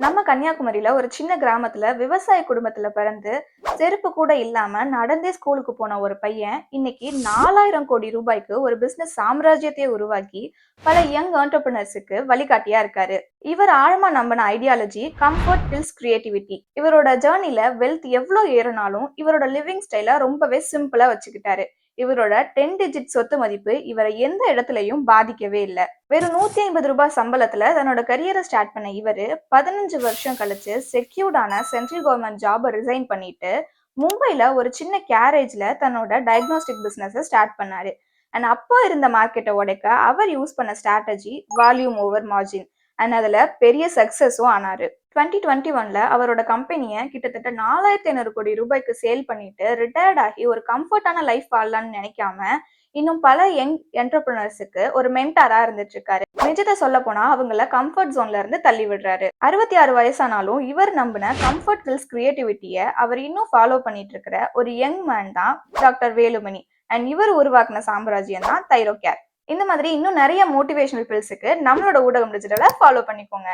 நம்ம கன்னியாகுமரியில ஒரு சின்ன கிராமத்துல விவசாய குடும்பத்துல பிறந்து செருப்பு கூட இல்லாம நடந்தே ஸ்கூலுக்கு போன ஒரு பையன் இன்னைக்கு 4000 கோடி ரூபாய்க்கு ஒரு பிசினஸ் சாம்ராஜ்யத்தையே உருவாக்கி பல யங் ஆண்டர்பிரினர்ஸுக்கு வழிகாட்டியா இருக்காரு. இவர் ஆழமா நம்பின ஐடியாலஜி கம்ஃபர்ட் பில்ஸ் கிரியேட்டிவிட்டி. இவரோட ஜேர்னில வெல்த் எவ்வளவு ஏறினாலும் இவரோட லிவிங் ஸ்டைல ரொம்பவே சிம்பிளா வச்சுக்கிட்டாரு. இவரோட 10 டிஜிட் சொத்து மதிப்பு இவரை எந்த இடத்துலயும் பாதிக்கவே இல்லை. வெறும் 150 ரூபாய் சம்பளத்துல தன்னோட கரியரை ஸ்டார்ட் பண்ண இவரு 15 வருஷம் கழிச்சு செக்யூர்டான சென்ட்ரல் கவர்மெண்ட் ஜாபை ரிசைன் பண்ணிட்டு மும்பைல ஒரு சின்ன கேரேஜ்ல தன்னோட டயக்னோஸ்டிக் பிசினஸ் ஸ்டார்ட் பண்ணாரு. அண்ட் அப்போ இருந்த மார்க்கெட்டை உடைக்க அவர் யூஸ் பண்ண strategy volume over margin. And அதுல பெரிய சக்சஸும் ஆனாரு. 2021ல அவரோட கம்பெனியை கிட்டத்தட்ட 4500 கோடி ரூபாய்க்கு சேல் பண்ணிட்டு ரிட்டையர்ட் ஆகி ஒரு கம்ஃபர்டான லைஃப் வாழலாம்னு நினைக்காம இன்னும் பல யங் என்டர்பிரினர்ஸுக்கு ஒரு மென்டாரா இருந்துட்டு இருக்காரு. நிஜத்தை சொல்ல போனா அவங்கள கம்ஃபர்ட் ஜோன்ல இருந்து தள்ளி விடுறாரு. 66 வயசானாலும் இவர் நம்பின கம்ஃபர்ட் பில்ஸ் கிரியேட்டிவிட்டியை அவர் இன்னும் ஃபாலோ பண்ணிட்டு இருக்கிற ஒரு யங் மேன் தான் டாக்டர் வேலுமணி. அண்ட் இவர் உருவாக்குன சாம்ராஜ்யம் தான் தைரோகேர். இந்த மாதிரி இன்னும் நிறைய மோட்டிவேஷனல் பில்ஸுக்கு நம்மளோட ஊடகம் டிஜிட்டலை ஃபாலோ பண்ணிக்கோங்க.